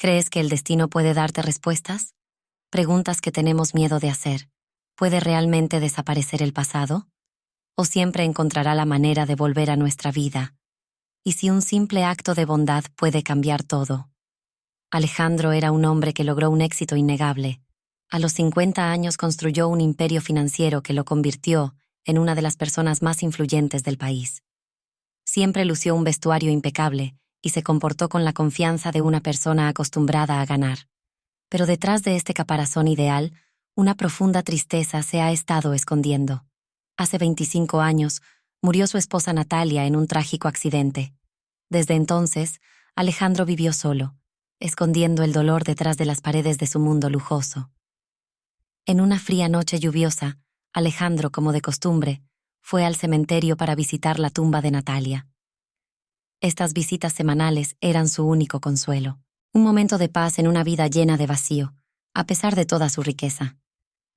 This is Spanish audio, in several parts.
¿Crees que el destino puede darte respuestas? Preguntas que tenemos miedo de hacer. ¿Puede realmente desaparecer el pasado? ¿O siempre encontrará la manera de volver a nuestra vida? ¿Y si un simple acto de bondad puede cambiar todo? Alejandro era un hombre que logró un éxito innegable. A los 50 años construyó un imperio financiero que lo convirtió en una de las personas más influyentes del país. Siempre lució un vestuario impecable y se comportó con la confianza de una persona acostumbrada a ganar. Pero detrás de este caparazón ideal, una profunda tristeza se ha estado escondiendo. Hace 25 años, murió su esposa Natalia en un trágico accidente. Desde entonces, Alejandro vivió solo, escondiendo el dolor detrás de las paredes de su mundo lujoso. En una fría noche lluviosa, Alejandro, como de costumbre, fue al cementerio para visitar la tumba de Natalia. Estas visitas semanales eran su único consuelo, un momento de paz en una vida llena de vacío, a pesar de toda su riqueza.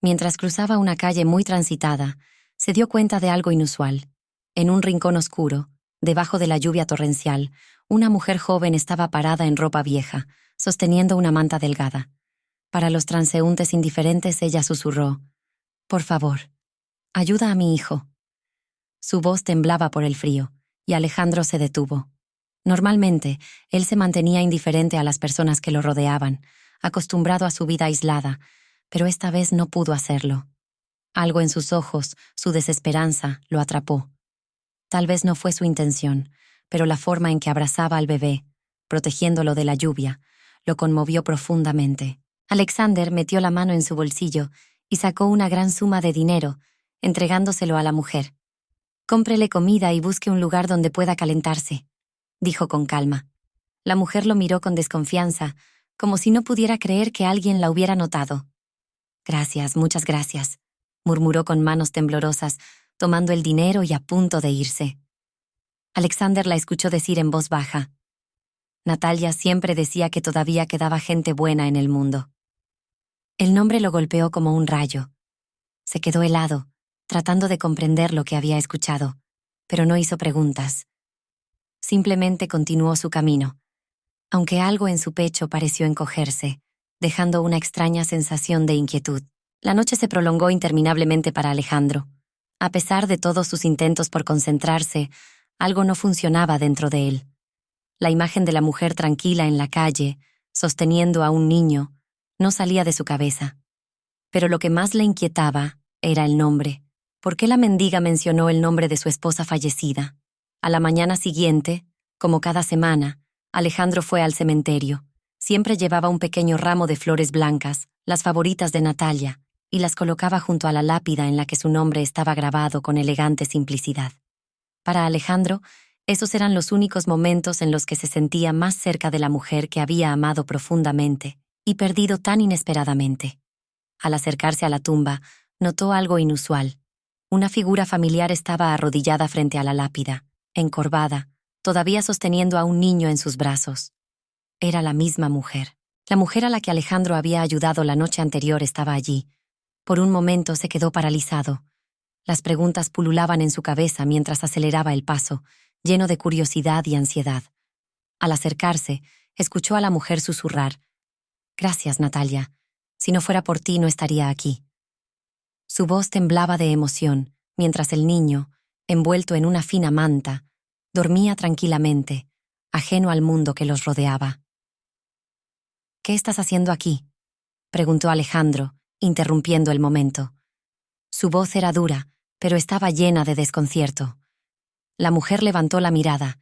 Mientras cruzaba una calle muy transitada, se dio cuenta de algo inusual. En un rincón oscuro, debajo de la lluvia torrencial, una mujer joven estaba parada en ropa vieja, sosteniendo una manta delgada. Para los transeúntes indiferentes ella susurró: «Por favor, ayuda a mi hijo». Su voz temblaba por el frío, y Alejandro se detuvo. Normalmente, él se mantenía indiferente a las personas que lo rodeaban, acostumbrado a su vida aislada, pero esta vez no pudo hacerlo. Algo en sus ojos, su desesperanza, lo atrapó. Tal vez no fue su intención, pero la forma en que abrazaba al bebé, protegiéndolo de la lluvia, lo conmovió profundamente. Alexander metió la mano en su bolsillo y sacó una gran suma de dinero, entregándoselo a la mujer. «Cómprele comida y busque un lugar donde pueda calentarse», dijo con calma. La mujer lo miró con desconfianza, como si no pudiera creer que alguien la hubiera notado. «Gracias, muchas gracias», murmuró con manos temblorosas, tomando el dinero y a punto de irse. Alexander la escuchó decir en voz baja: «Natalia siempre decía que todavía quedaba gente buena en el mundo». El nombre lo golpeó como un rayo. Se quedó helado, tratando de comprender lo que había escuchado, pero no hizo preguntas. Simplemente continuó su camino, aunque algo en su pecho pareció encogerse, dejando una extraña sensación de inquietud. La noche se prolongó interminablemente para Alejandro. A pesar de todos sus intentos por concentrarse, algo no funcionaba dentro de él. La imagen de la mujer tranquila en la calle, sosteniendo a un niño, no salía de su cabeza. Pero lo que más le inquietaba era el nombre. ¿Por qué la mendiga mencionó el nombre de su esposa fallecida? A la mañana siguiente, como cada semana, Alejandro fue al cementerio. Siempre llevaba un pequeño ramo de flores blancas, las favoritas de Natalia, y las colocaba junto a la lápida en la que su nombre estaba grabado con elegante simplicidad. Para Alejandro, esos eran los únicos momentos en los que se sentía más cerca de la mujer que había amado profundamente y perdido tan inesperadamente. Al acercarse a la tumba, notó algo inusual. Una figura familiar estaba arrodillada frente a la lápida, encorvada, todavía sosteniendo a un niño en sus brazos. Era la misma mujer. La mujer a la que Alejandro había ayudado la noche anterior estaba allí. Por un momento se quedó paralizado. Las preguntas pululaban en su cabeza mientras aceleraba el paso, lleno de curiosidad y ansiedad. Al acercarse, escuchó a la mujer susurrar: «Gracias, Natalia. Si no fuera por ti, no estaría aquí». Su voz temblaba de emoción, mientras el niño, envuelto en una fina manta, dormía tranquilamente, ajeno al mundo que los rodeaba. «¿Qué estás haciendo aquí?», preguntó Alejandro, interrumpiendo el momento. Su voz era dura, pero estaba llena de desconcierto. La mujer levantó la mirada,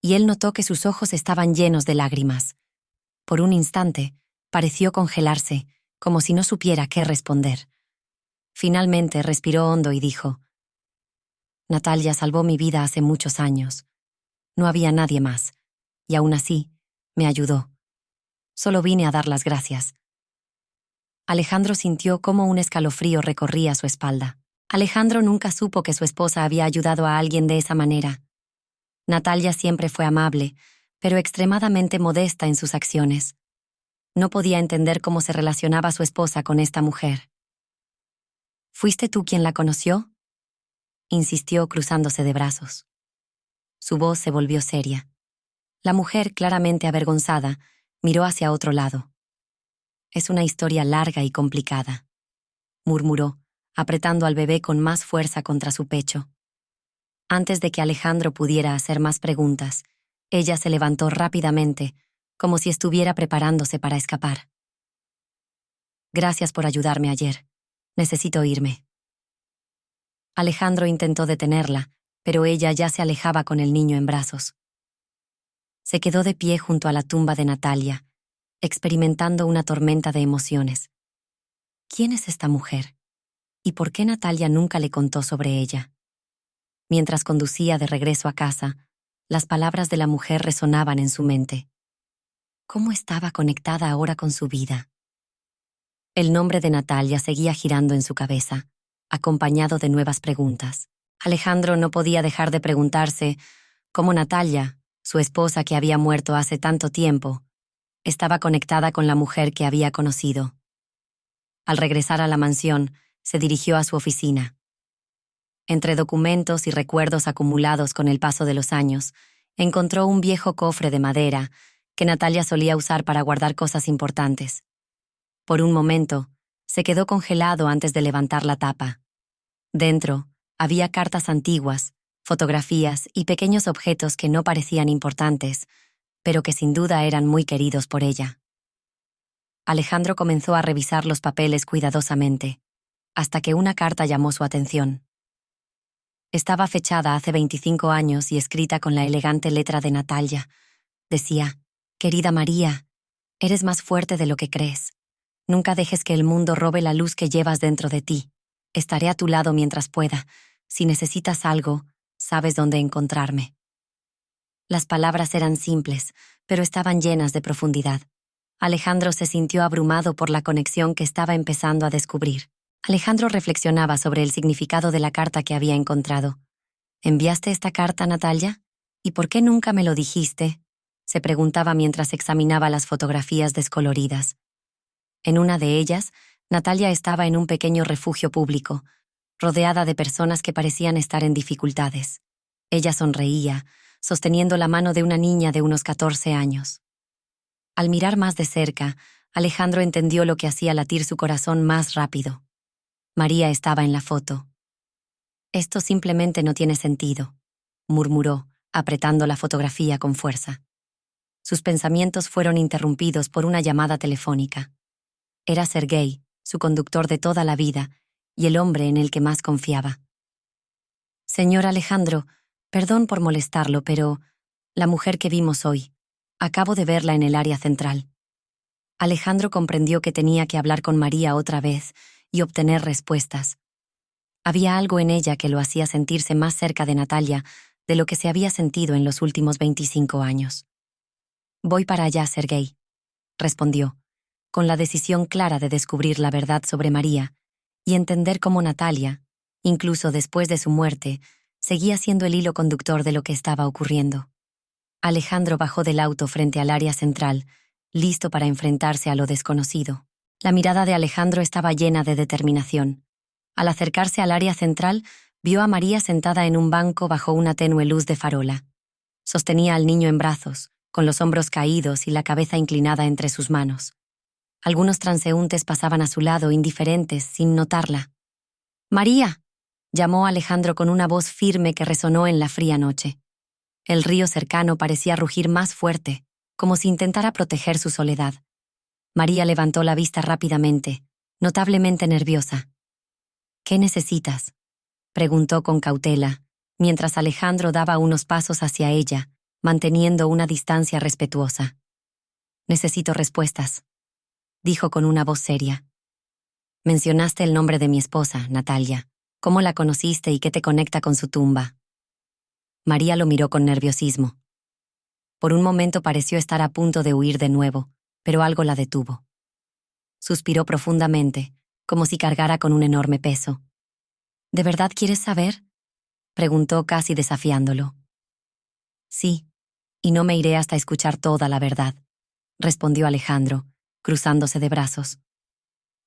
y él notó que sus ojos estaban llenos de lágrimas. Por un instante, pareció congelarse, como si no supiera qué responder. Finalmente respiró hondo y dijo: «Natalia salvó mi vida hace muchos años. No había nadie más, y aún así, me ayudó. Solo vine a dar las gracias». Alejandro sintió cómo un escalofrío recorría su espalda. Alejandro nunca supo que su esposa había ayudado a alguien de esa manera. Natalia siempre fue amable, pero extremadamente modesta en sus acciones. No podía entender cómo se relacionaba su esposa con esta mujer. «¿Fuiste tú quien la conoció?», insistió cruzándose de brazos. Su voz se volvió seria. La mujer, claramente avergonzada, Miró hacia otro lado. Es una historia larga y complicada, murmuró, apretando al bebé con más fuerza contra su pecho. Antes de que Alejandro pudiera hacer más preguntas, ella se levantó rápidamente, como si estuviera preparándose para escapar. Gracias por ayudarme ayer. Necesito irme. Alejandro intentó detenerla, pero ella ya se alejaba con el niño en brazos. Se quedó de pie junto a la tumba de Natalia, experimentando una tormenta de emociones. ¿Quién es esta mujer? ¿Y por qué Natalia nunca le contó sobre ella? Mientras conducía de regreso a casa, las palabras de la mujer resonaban en su mente. ¿Cómo estaba conectada ahora con su vida? El nombre de Natalia seguía girando en su cabeza, acompañado de nuevas preguntas. Alejandro no podía dejar de preguntarse cómo Natalia, su esposa que había muerto hace tanto tiempo, estaba conectada con la mujer que había conocido. Al regresar a la mansión, se dirigió a su oficina. Entre documentos y recuerdos acumulados con el paso de los años, encontró un viejo cofre de madera que Natalia solía usar para guardar cosas importantes. Por un momento, se quedó congelado antes de levantar la tapa. Dentro, había cartas antiguas, fotografías y pequeños objetos que no parecían importantes, pero que sin duda eran muy queridos por ella. Alejandro comenzó a revisar los papeles cuidadosamente, hasta que una carta llamó su atención. Estaba fechada hace 25 años y escrita con la elegante letra de Natalia. Decía: «Querida María, eres más fuerte de lo que crees. Nunca dejes que el mundo robe la luz que llevas dentro de ti. Estaré a tu lado mientras pueda. Si necesitas algo, sabes dónde encontrarme». Las palabras eran simples, pero estaban llenas de profundidad. Alejandro se sintió abrumado por la conexión que estaba empezando a descubrir. Alejandro reflexionaba sobre el significado de la carta que había encontrado. «¿Enviaste esta carta, Natalia? ¿Y por qué nunca me lo dijiste?», se preguntaba mientras examinaba las fotografías descoloridas. En una de ellas, Natalia estaba en un pequeño refugio público, rodeada de personas que parecían estar en dificultades. Ella sonreía, sosteniendo la mano de una niña de unos 14 años. Al mirar más de cerca, Alejandro entendió lo que hacía latir su corazón más rápido. María estaba en la foto. «Esto simplemente no tiene sentido», murmuró, apretando la fotografía con fuerza. Sus pensamientos fueron interrumpidos por una llamada telefónica. Era Sergei, su conductor de toda la vida, y el hombre en el que más confiaba. «Señor Alejandro, perdón por molestarlo, pero la mujer que vimos hoy, acabo de verla en el área central». Alejandro comprendió que tenía que hablar con María otra vez y obtener respuestas. Había algo en ella que lo hacía sentirse más cerca de Natalia de lo que se había sentido en los últimos 25 años. «Voy para allá, Sergei», respondió, con la decisión clara de descubrir la verdad sobre María y entender cómo Natalia, incluso después de su muerte, seguía siendo el hilo conductor de lo que estaba ocurriendo. Alejandro bajó del auto frente al área central, listo para enfrentarse a lo desconocido. La mirada de Alejandro estaba llena de determinación. Al acercarse al área central, vio a María sentada en un banco bajo una tenue luz de farola. Sostenía al niño en brazos, con los hombros caídos y la cabeza inclinada entre sus manos. Algunos transeúntes pasaban a su lado, indiferentes, sin notarla. «¡María!», llamó Alejandro con una voz firme que resonó en la fría noche. El río cercano parecía rugir más fuerte, como si intentara proteger su soledad. María levantó la vista rápidamente, notablemente nerviosa. «¿Qué necesitas?», preguntó con cautela, mientras Alejandro daba unos pasos hacia ella, manteniendo una distancia respetuosa. «Necesito respuestas», dijo con una voz seria. «Mencionaste el nombre de mi esposa, Natalia. ¿Cómo la conociste y qué te conecta con su tumba?». María lo miró con nerviosismo. Por un momento pareció estar a punto de huir de nuevo, pero algo la detuvo. Suspiró profundamente, como si cargara con un enorme peso. «¿De verdad quieres saber?», preguntó casi desafiándolo. «Sí, y no me iré hasta escuchar toda la verdad», respondió Alejandro, cruzándose de brazos.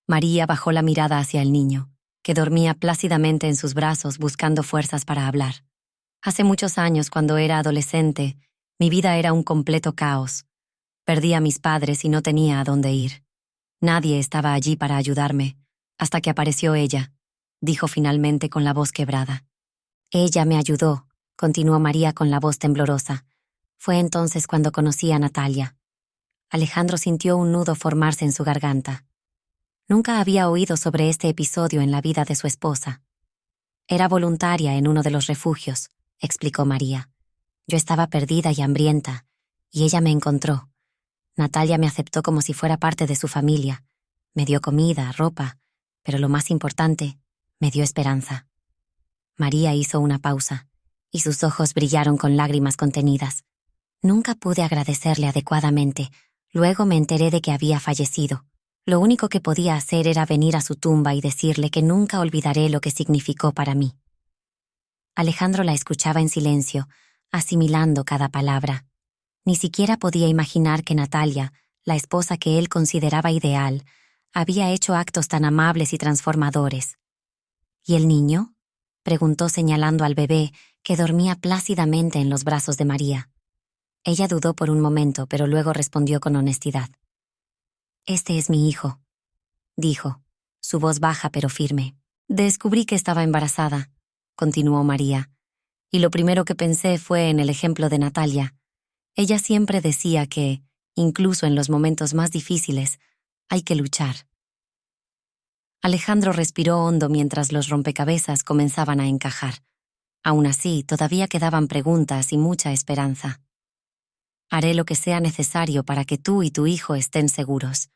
María bajó la mirada hacia el niño, que dormía plácidamente en sus brazos buscando fuerzas para hablar. «Hace muchos años, cuando era adolescente, mi vida era un completo caos. Perdí a mis padres y no tenía a dónde ir. Nadie estaba allí para ayudarme, hasta que apareció ella, dijo finalmente con la voz quebrada. Ella me ayudó, continuó María con la voz temblorosa. Fue entonces cuando conocí a Natalia. Alejandro sintió un nudo formarse en su garganta. Nunca había oído sobre este episodio en la vida de su esposa. Era voluntaria en uno de los refugios, explicó María. Yo estaba perdida y hambrienta, y ella me encontró. Natalia me aceptó como si fuera parte de su familia. Me dio comida, ropa, pero lo más importante, me dio esperanza. María hizo una pausa, y sus ojos brillaron con lágrimas contenidas. Nunca pude agradecerle adecuadamente. Luego me enteré de que había fallecido. Lo único que podía hacer era venir a su tumba y decirle que nunca olvidaré lo que significó para mí. Alejandro la escuchaba en silencio, asimilando cada palabra. Ni siquiera podía imaginar que Natalia, la esposa que él consideraba ideal, había hecho actos tan amables y transformadores. ¿Y el niño?, preguntó señalando al bebé que dormía plácidamente en los brazos de María. Ella dudó por un momento, pero luego respondió con honestidad. «Este es mi hijo», dijo, su voz baja pero firme. «Descubrí que estaba embarazada», continuó María, «y lo primero que pensé fue en el ejemplo de Natalia. Ella siempre decía que, incluso en los momentos más difíciles, hay que luchar». Alejandro respiró hondo mientras los rompecabezas comenzaban a encajar. Aún así, todavía quedaban preguntas y mucha esperanza. «Haré lo que sea necesario para que tú y tu hijo estén seguros»,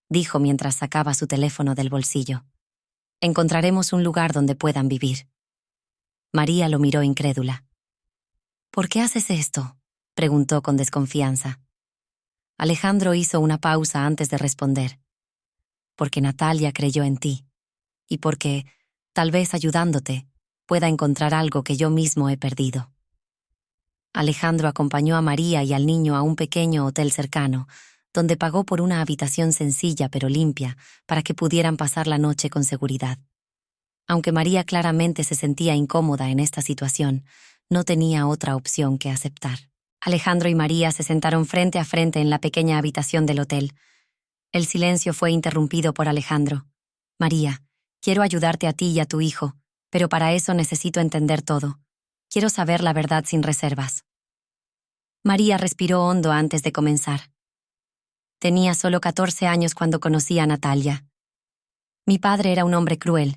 dijo mientras sacaba su teléfono del bolsillo. «Encontraremos un lugar donde puedan vivir». María lo miró incrédula. «¿Por qué haces esto?», preguntó con desconfianza. Alejandro hizo una pausa antes de responder. «Porque Natalia creyó en ti, y porque, tal vez ayudándote, pueda encontrar algo que yo mismo he perdido». Alejandro acompañó a María y al niño a un pequeño hotel cercano, donde pagó por una habitación sencilla pero limpia para que pudieran pasar la noche con seguridad. Aunque María claramente se sentía incómoda en esta situación, no tenía otra opción que aceptar. Alejandro y María se sentaron frente a frente en la pequeña habitación del hotel. El silencio fue interrumpido por Alejandro. «María, quiero ayudarte a ti y a tu hijo, pero para eso necesito entender todo. Quiero saber la verdad sin reservas». María respiró hondo antes de comenzar. Tenía solo 14 años cuando conocí a Natalia. Mi padre era un hombre cruel,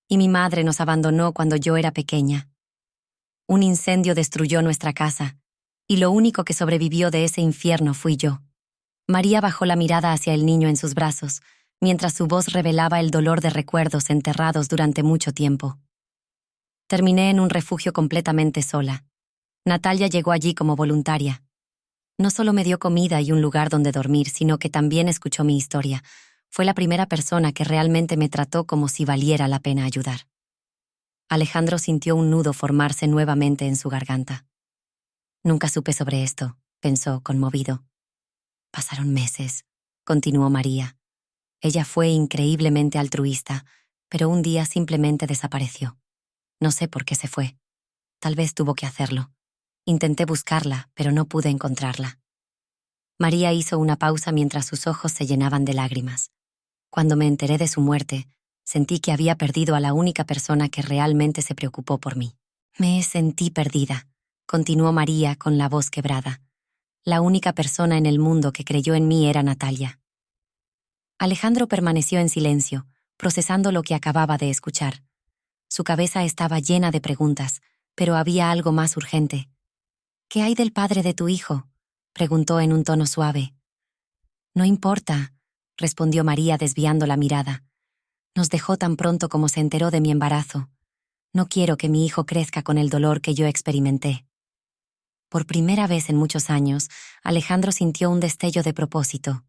y mi madre nos abandonó cuando yo era pequeña. Un incendio destruyó nuestra casa, y lo único que sobrevivió de ese infierno fui yo. María bajó la mirada hacia el niño en sus brazos, mientras su voz revelaba el dolor de recuerdos enterrados durante mucho tiempo. Terminé en un refugio completamente sola. Natalia llegó allí como voluntaria. No solo me dio comida y un lugar donde dormir, sino que también escuchó mi historia. Fue la primera persona que realmente me trató como si valiera la pena ayudar. Alejandro sintió un nudo formarse nuevamente en su garganta. «Nunca supe sobre esto», pensó, conmovido. «Pasaron meses», continuó María. «Ella fue increíblemente altruista, pero un día simplemente desapareció. No sé por qué se fue. Tal vez tuvo que hacerlo. Intenté buscarla, pero no pude encontrarla». María hizo una pausa mientras sus ojos se llenaban de lágrimas. «Cuando me enteré de su muerte, sentí que había perdido a la única persona que realmente se preocupó por mí. Me sentí perdida», continuó María con la voz quebrada. «La única persona en el mundo que creyó en mí era Natalia». Alejandro permaneció en silencio, procesando lo que acababa de escuchar. Su cabeza estaba llena de preguntas, pero había algo más urgente. «¿Qué hay del padre de tu hijo?», preguntó en un tono suave. «No importa», respondió María desviando la mirada. «Nos dejó tan pronto como se enteró de mi embarazo. No quiero que mi hijo crezca con el dolor que yo experimenté». Por primera vez en muchos años, Alejandro sintió un destello de propósito.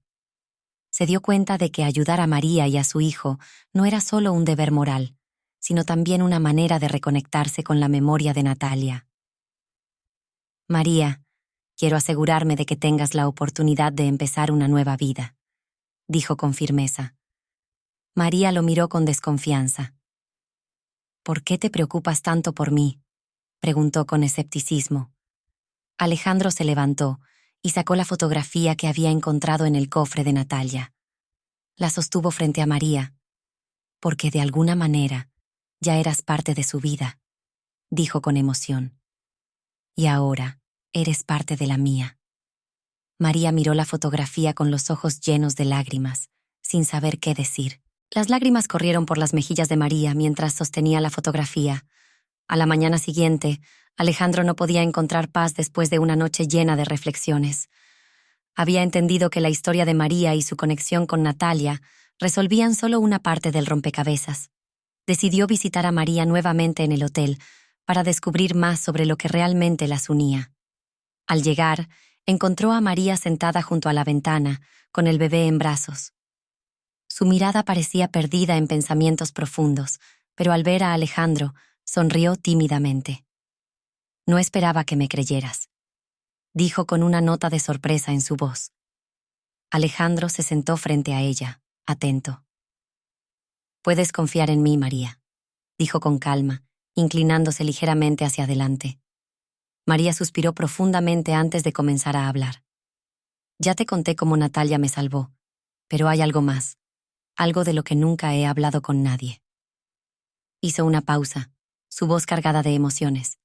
Se dio cuenta de que ayudar a María y a su hijo no era solo un deber moral, sino también una manera de reconectarse con la memoria de Natalia. «María, quiero asegurarme de que tengas la oportunidad de empezar una nueva vida», dijo con firmeza. María lo miró con desconfianza. «¿Por qué te preocupas tanto por mí?», preguntó con escepticismo. Alejandro se levantó, y sacó la fotografía que había encontrado en el cofre de Natalia. La sostuvo frente a María, porque de alguna manera ya eras parte de su vida, dijo con emoción. Y ahora eres parte de la mía. María miró la fotografía con los ojos llenos de lágrimas, sin saber qué decir. Las lágrimas corrieron por las mejillas de María mientras sostenía la fotografía. A la mañana siguiente, Alejandro no podía encontrar paz después de una noche llena de reflexiones. Había entendido que la historia de María y su conexión con Natalia resolvían solo una parte del rompecabezas. Decidió visitar a María nuevamente en el hotel para descubrir más sobre lo que realmente las unía. Al llegar, encontró a María sentada junto a la ventana, con el bebé en brazos. Su mirada parecía perdida en pensamientos profundos, pero al ver a Alejandro, sonrió tímidamente. «No esperaba que me creyeras», dijo con una nota de sorpresa en su voz. Alejandro se sentó frente a ella, atento. «Puedes confiar en mí, María», dijo con calma, inclinándose ligeramente hacia adelante. María suspiró profundamente antes de comenzar a hablar. «Ya te conté cómo Natalia me salvó, pero hay algo más, algo de lo que nunca he hablado con nadie». Hizo una pausa, su voz cargada de emociones.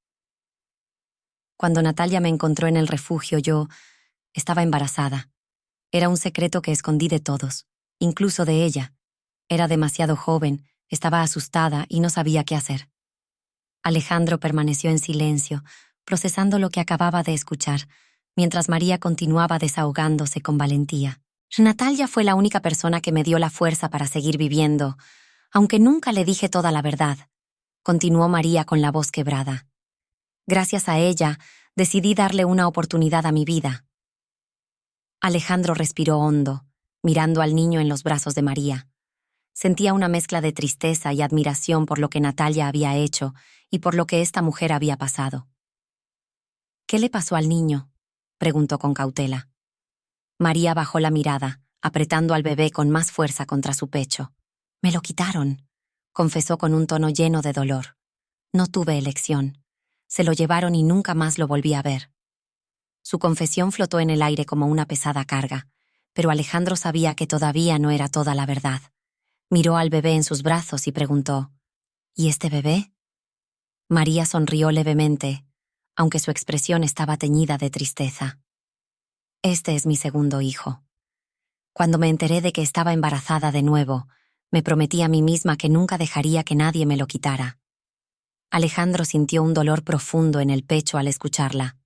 «Cuando Natalia me encontró en el refugio, yo estaba embarazada. Era un secreto que escondí de todos, incluso de ella. Era demasiado joven, estaba asustada y no sabía qué hacer». Alejandro permaneció en silencio, procesando lo que acababa de escuchar, mientras María continuaba desahogándose con valentía. «Natalia fue la única persona que me dio la fuerza para seguir viviendo, aunque nunca le dije toda la verdad», continuó María con la voz quebrada. «Gracias a ella, decidí darle una oportunidad a mi vida». Alejandro respiró hondo, mirando al niño en los brazos de María. Sentía una mezcla de tristeza y admiración por lo que Natalia había hecho y por lo que esta mujer había pasado. «¿Qué le pasó al niño?», preguntó con cautela. María bajó la mirada, apretando al bebé con más fuerza contra su pecho. «Me lo quitaron», confesó con un tono lleno de dolor. «No tuve elección. Se lo llevaron y nunca más lo volví a ver». Su confesión flotó en el aire como una pesada carga, pero Alejandro sabía que todavía no era toda la verdad. Miró al bebé en sus brazos y preguntó: «¿Y este bebé?». María sonrió levemente, aunque su expresión estaba teñida de tristeza. «Este es mi segundo hijo. Cuando me enteré de que estaba embarazada de nuevo, me prometí a mí misma que nunca dejaría que nadie me lo quitara». Alejandro sintió un dolor profundo en el pecho al escucharla.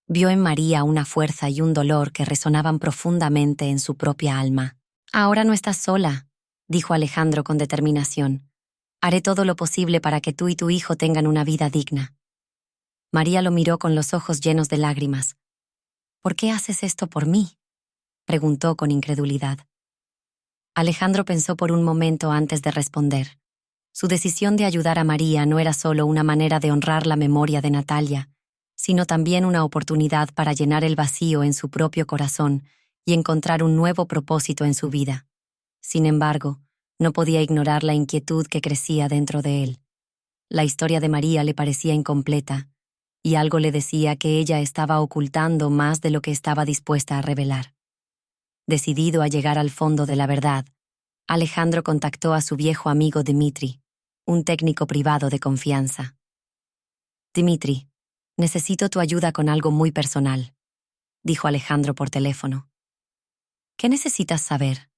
Vio en María una fuerza y un dolor que resonaban profundamente en su propia alma. «Ahora no estás sola», dijo Alejandro con determinación. «Haré todo lo posible para que tú y tu hijo tengan una vida digna». María lo miró con los ojos llenos de lágrimas. «¿Por qué haces esto por mí?», preguntó con incredulidad. Alejandro pensó por un momento antes de responder. Su decisión de ayudar a María no era solo una manera de honrar la memoria de Natalia, sino también una oportunidad para llenar el vacío en su propio corazón y encontrar un nuevo propósito en su vida. Sin embargo, no podía ignorar la inquietud que crecía dentro de él. La historia de María le parecía incompleta, y algo le decía que ella estaba ocultando más de lo que estaba dispuesta a revelar. Decidido a llegar al fondo de la verdad, Alejandro contactó a su viejo amigo Dmitri, un técnico privado de confianza. «Dmitri, necesito tu ayuda con algo muy personal», dijo Alejandro por teléfono. «¿Qué necesitas saber?»,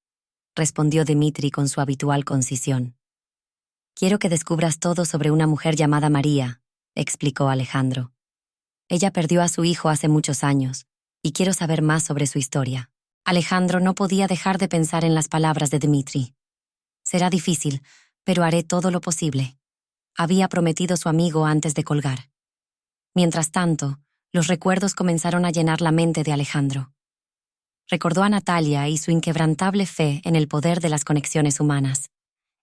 respondió Dmitri con su habitual concisión. «Quiero que descubras todo sobre una mujer llamada María», explicó Alejandro. «Ella perdió a su hijo hace muchos años, y quiero saber más sobre su historia». Alejandro no podía dejar de pensar en las palabras de Dmitri. «Será difícil, pero haré todo lo posible», había prometido su amigo antes de colgar. Mientras tanto, los recuerdos comenzaron a llenar la mente de Alejandro. Recordó a Natalia y su inquebrantable fe en el poder de las conexiones humanas.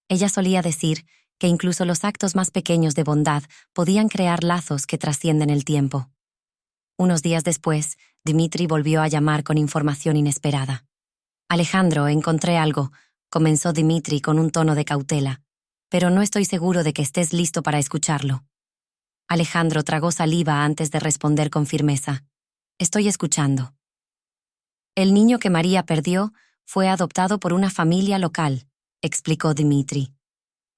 Ella solía decir que incluso los actos más pequeños de bondad podían crear lazos que trascienden el tiempo. Unos días después, Dmitri volvió a llamar con información inesperada. «Alejandro, encontré algo», comenzó Dmitri con un tono de cautela, «pero no estoy seguro de que estés listo para escucharlo». Alejandro tragó saliva antes de responder con firmeza. «Estoy escuchando», El niño que María perdió fue adoptado por una familia local, explicó Dmitri.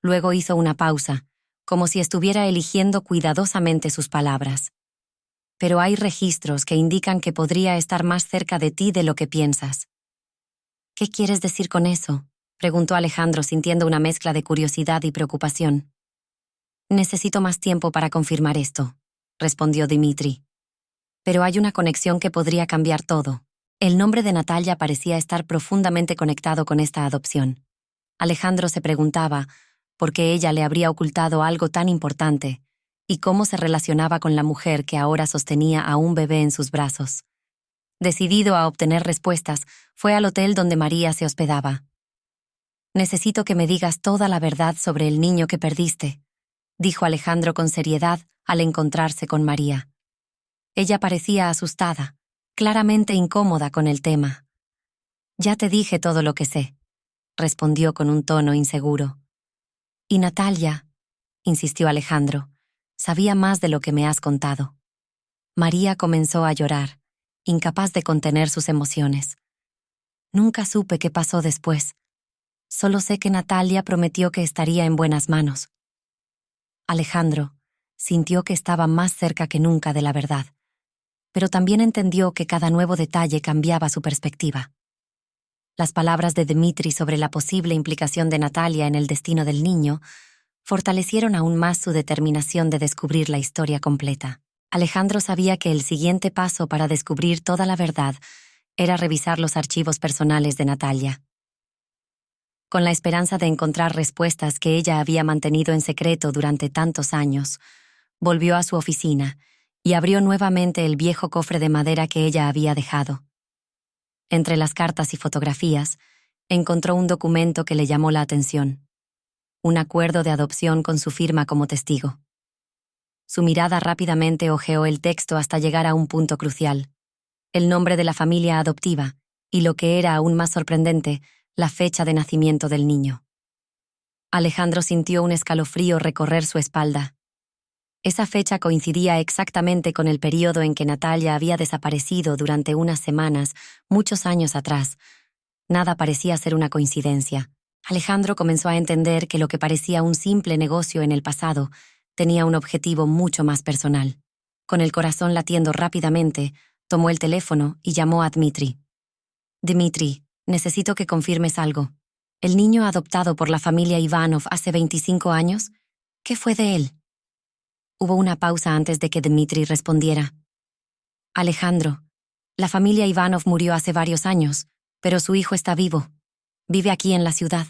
Luego hizo una pausa, como si estuviera eligiendo cuidadosamente sus palabras. Pero hay registros que indican que podría estar más cerca de ti de lo que piensas. ¿Qué quieres decir con eso?, preguntó Alejandro sintiendo una mezcla de curiosidad y preocupación. Necesito más tiempo para confirmar esto, respondió Dmitri. Pero hay una conexión que podría cambiar todo. El nombre de Natalia parecía estar profundamente conectado con esta adopción. Alejandro se preguntaba por qué ella le habría ocultado algo tan importante y cómo se relacionaba con la mujer que ahora sostenía a un bebé en sus brazos. Decidido a obtener respuestas, fue al hotel donde María se hospedaba. «Necesito que me digas toda la verdad sobre el niño que perdiste», dijo Alejandro con seriedad al encontrarse con María. Ella parecía asustada, claramente incómoda con el tema. «Ya te dije todo lo que sé», respondió con un tono inseguro. «Y Natalia», insistió Alejandro, «sabía más de lo que me has contado». María comenzó a llorar, incapaz de contener sus emociones. «Nunca supe qué pasó después. Solo sé que Natalia prometió que estaría en buenas manos». Alejandro sintió que estaba más cerca que nunca de la verdad, pero también entendió que cada nuevo detalle cambiaba su perspectiva. Las palabras de Dmitri sobre la posible implicación de Natalia en el destino del niño fortalecieron aún más su determinación de descubrir la historia completa. Alejandro sabía que el siguiente paso para descubrir toda la verdad era revisar los archivos personales de Natalia. Con la esperanza de encontrar respuestas que ella había mantenido en secreto durante tantos años, volvió a su oficina y abrió nuevamente el viejo cofre de madera que ella había dejado. Entre las cartas y fotografías, encontró un documento que le llamó la atención: un acuerdo de adopción con su firma como testigo. Su mirada rápidamente hojeó el texto hasta llegar a un punto crucial: el nombre de la familia adoptiva y, lo que era aún más sorprendente, la fecha de nacimiento del niño. Alejandro sintió un escalofrío recorrer su espalda. Esa fecha coincidía exactamente con el periodo en que Natalia había desaparecido durante unas semanas, muchos años atrás. Nada parecía ser una coincidencia. Alejandro comenzó a entender que lo que parecía un simple negocio en el pasado tenía un objetivo mucho más personal. Con el corazón latiendo rápidamente, tomó el teléfono y llamó a Dmitri. «Dmitri, necesito que confirmes algo. ¿El niño adoptado por la familia Ivanov hace 25 años? ¿Qué fue de él?». Hubo una pausa antes de que Dmitri respondiera. «Alejandro, la familia Ivanov murió hace varios años, pero su hijo está vivo. Vive aquí en la ciudad.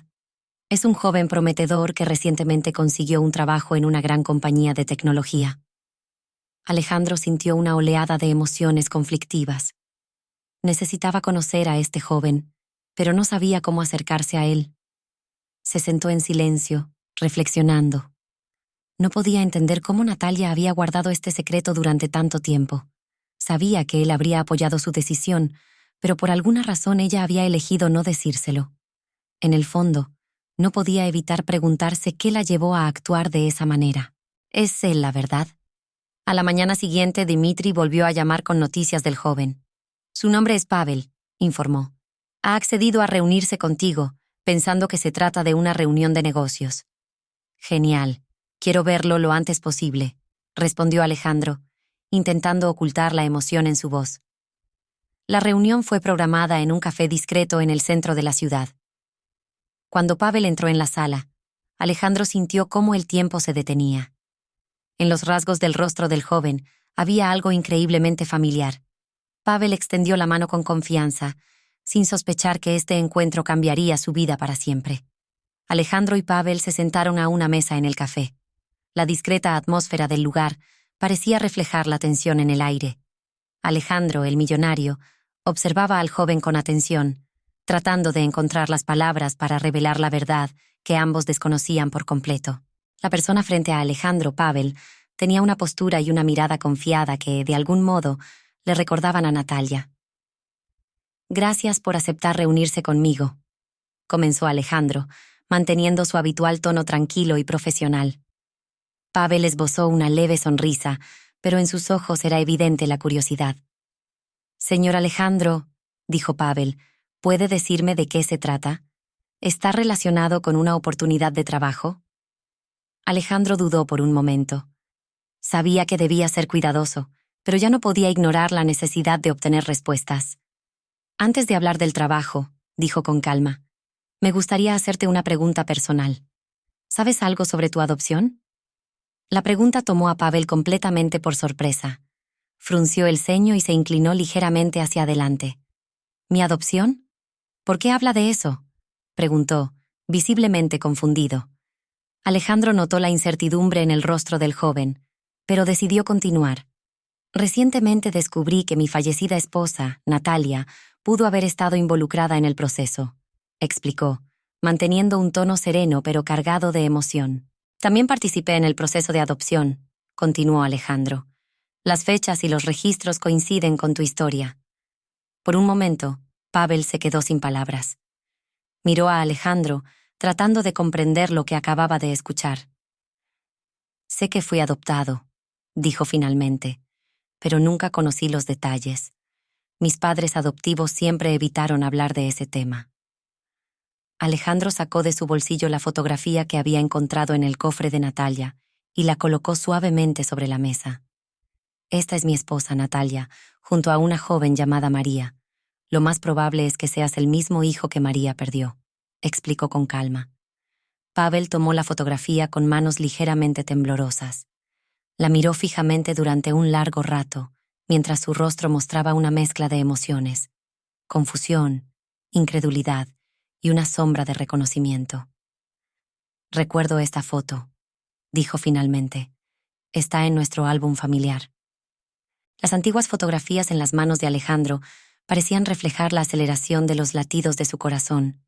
Es un joven prometedor que recientemente consiguió un trabajo en una gran compañía de tecnología». Alejandro sintió una oleada de emociones conflictivas. Necesitaba conocer a este joven, pero no sabía cómo acercarse a él. Se sentó en silencio, reflexionando. No podía entender cómo Natalia había guardado este secreto durante tanto tiempo. Sabía que él habría apoyado su decisión, pero por alguna razón ella había elegido no decírselo. En el fondo, no podía evitar preguntarse qué la llevó a actuar de esa manera. ¿Es él la verdad? A la mañana siguiente, Dmitri volvió a llamar con noticias del joven. «Su nombre es Pavel», informó. «Ha accedido a reunirse contigo, pensando que se trata de una reunión de negocios». «Genial. Quiero verlo lo antes posible», respondió Alejandro, intentando ocultar la emoción en su voz. La reunión fue programada en un café discreto en el centro de la ciudad. Cuando Pavel entró en la sala, Alejandro sintió cómo el tiempo se detenía. En los rasgos del rostro del joven había algo increíblemente familiar. Pavel extendió la mano con confianza, sin sospechar que este encuentro cambiaría su vida para siempre. Alejandro y Pavel se sentaron a una mesa en el café. La discreta atmósfera del lugar parecía reflejar la tensión en el aire. Alejandro, el millonario, observaba al joven con atención, tratando de encontrar las palabras para revelar la verdad que ambos desconocían por completo. La persona frente a Alejandro, Pavel, tenía una postura y una mirada confiada que, de algún modo, le recordaban a Natalia. «Gracias por aceptar reunirse conmigo», comenzó Alejandro, manteniendo su habitual tono tranquilo y profesional. Pavel esbozó una leve sonrisa, pero en sus ojos era evidente la curiosidad. «Señor Alejandro», dijo Pavel. ¿Puede decirme de qué se trata? ¿Está relacionado con una oportunidad de trabajo? Alejandro dudó por un momento. Sabía que debía ser cuidadoso, pero ya no podía ignorar la necesidad de obtener respuestas. Antes de hablar del trabajo, dijo con calma, me gustaría hacerte una pregunta personal. ¿Sabes algo sobre tu adopción? La pregunta tomó a Pavel completamente por sorpresa. Frunció el ceño y se inclinó ligeramente hacia adelante. ¿Mi adopción? ¿Por qué habla de eso?, preguntó, visiblemente confundido. Alejandro notó la incertidumbre en el rostro del joven, pero decidió continuar. Recientemente descubrí que mi fallecida esposa, Natalia, pudo haber estado involucrada en el proceso, explicó, manteniendo un tono sereno pero cargado de emoción. También participé en el proceso de adopción, continuó Alejandro. Las fechas y los registros coinciden con tu historia. Por un momento, Pavel se quedó sin palabras. Miró a Alejandro, tratando de comprender lo que acababa de escuchar. Sé que fui adoptado, dijo finalmente, pero nunca conocí los detalles. Mis padres adoptivos siempre evitaron hablar de ese tema. Alejandro sacó de su bolsillo la fotografía que había encontrado en el cofre de Natalia y la colocó suavemente sobre la mesa. Esta es mi esposa, Natalia, junto a una joven llamada María. Lo más probable es que seas el mismo hijo que María perdió, explicó con calma. Pavel tomó la fotografía con manos ligeramente temblorosas. La miró fijamente durante un largo rato, mientras su rostro mostraba una mezcla de emociones: confusión, incredulidad y una sombra de reconocimiento. Recuerdo esta foto, dijo finalmente. Está en nuestro álbum familiar. Las antiguas fotografías en las manos de Alejandro parecían reflejar la aceleración de los latidos de su corazón.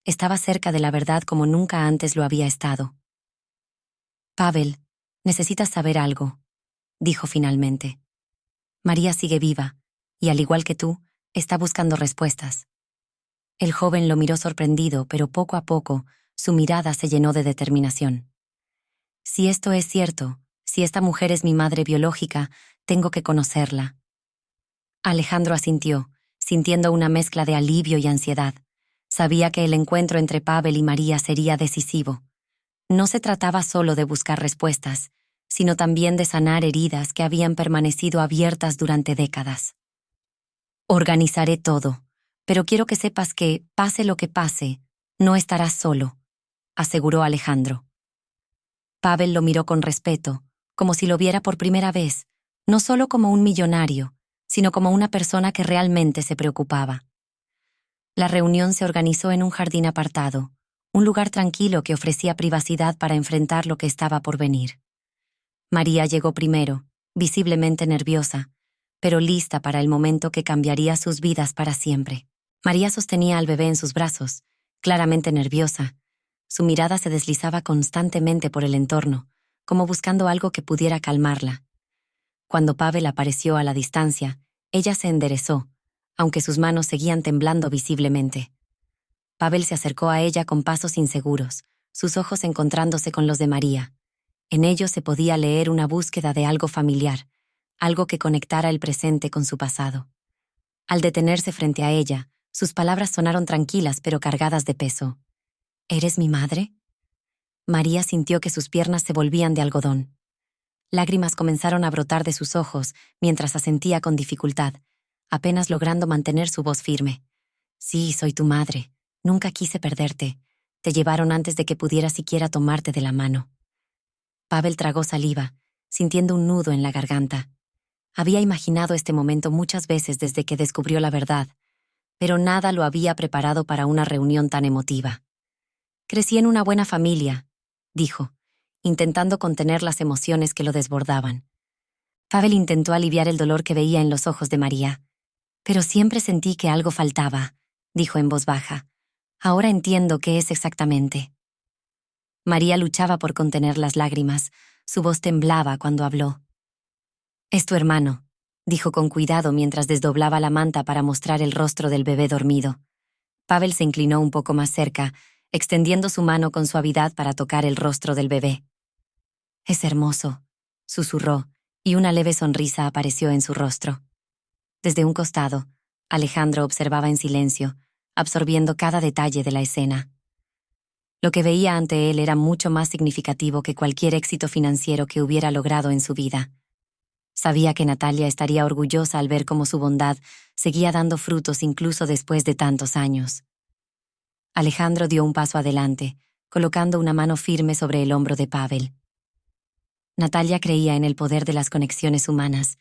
Estaba cerca de la verdad como nunca antes lo había estado. Pavel, necesitas saber algo, dijo finalmente. María sigue viva, y al igual que tú, está buscando respuestas. El joven lo miró sorprendido, pero poco a poco, su mirada se llenó de determinación. Si esto es cierto, si esta mujer es mi madre biológica, tengo que conocerla. Alejandro asintió, sintiendo una mezcla de alivio y ansiedad. Sabía que el encuentro entre Pavel y María sería decisivo. No se trataba solo de buscar respuestas, sino también de sanar heridas que habían permanecido abiertas durante décadas. Organizaré todo, pero quiero que sepas que, pase lo que pase, no estarás solo, aseguró Alejandro. Pavel lo miró con respeto, como si lo viera por primera vez, no solo como un millonario, sino como una persona que realmente se preocupaba. La reunión se organizó en un jardín apartado, un lugar tranquilo que ofrecía privacidad para enfrentar lo que estaba por venir. María llegó primero, visiblemente nerviosa, pero lista para el momento que cambiaría sus vidas para siempre. María sostenía al bebé en sus brazos, claramente nerviosa. Su mirada se deslizaba constantemente por el entorno, como buscando algo que pudiera calmarla. Cuando Pavel apareció a la distancia, ella se enderezó, aunque sus manos seguían temblando visiblemente. Pavel se acercó a ella con pasos inseguros, sus ojos encontrándose con los de María. En ellos se podía leer una búsqueda de algo familiar, algo que conectara el presente con su pasado. Al detenerse frente a ella, sus palabras sonaron tranquilas pero cargadas de peso. ¿Eres mi madre? María sintió que sus piernas se volvían de algodón. Lágrimas comenzaron a brotar de sus ojos mientras asentía con dificultad, apenas logrando mantener su voz firme. Sí, soy tu madre. Nunca quise perderte. Te llevaron antes de que pudiera siquiera tomarte de la mano. Pavel tragó saliva, sintiendo un nudo en la garganta. Había imaginado este momento muchas veces desde que descubrió la verdad, pero nada lo había preparado para una reunión tan emotiva. Crecí en una buena familia, dijo, intentando contener las emociones que lo desbordaban. Pavel intentó aliviar el dolor que veía en los ojos de María. Pero siempre sentí que algo faltaba, dijo en voz baja. Ahora entiendo qué es exactamente. María luchaba por contener las lágrimas. Su voz temblaba cuando habló. Es tu hermano, dijo con cuidado mientras desdoblaba la manta para mostrar el rostro del bebé dormido. Pavel se inclinó un poco más cerca, extendiendo su mano con suavidad para tocar el rostro del bebé. Es hermoso, susurró, y una leve sonrisa apareció en su rostro. Desde un costado, Alejandro observaba en silencio, absorbiendo cada detalle de la escena. Lo que veía ante él era mucho más significativo que cualquier éxito financiero que hubiera logrado en su vida. Sabía que Natalia estaría orgullosa al ver cómo su bondad seguía dando frutos incluso después de tantos años. Alejandro dio un paso adelante, colocando una mano firme sobre el hombro de Pavel. Natalia creía en el poder de las conexiones humanas,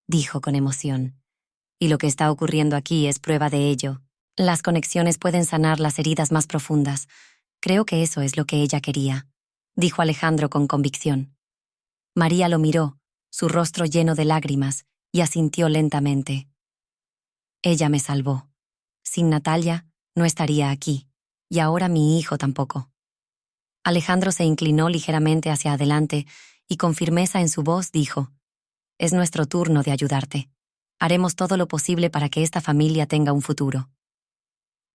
dijo con emoción. Y lo que está ocurriendo aquí es prueba de ello. Las conexiones pueden sanar las heridas más profundas. Creo que eso es lo que ella quería, dijo Alejandro con convicción. María lo miró, su rostro lleno de lágrimas, y asintió lentamente. Ella me salvó. Sin Natalia, no estaría aquí, y ahora mi hijo tampoco. Alejandro se inclinó ligeramente hacia adelante y con firmeza en su voz dijo: «Es nuestro turno de ayudarte. Haremos todo lo posible para que esta familia tenga un futuro».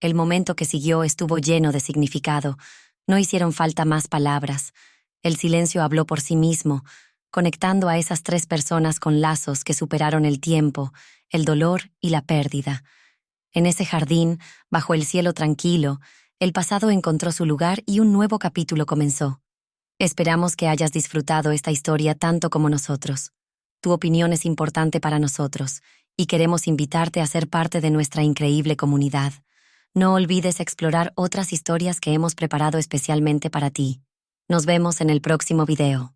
El momento que siguió estuvo lleno de significado. No hicieron falta más palabras. El silencio habló por sí mismo, conectando a esas tres personas con lazos que superaron el tiempo, el dolor y la pérdida. En ese jardín, bajo el cielo tranquilo, el pasado encontró su lugar y un nuevo capítulo comenzó. Esperamos que hayas disfrutado esta historia tanto como nosotros. Tu opinión es importante para nosotros y queremos invitarte a ser parte de nuestra increíble comunidad. No olvides explorar otras historias que hemos preparado especialmente para ti. Nos vemos en el próximo video.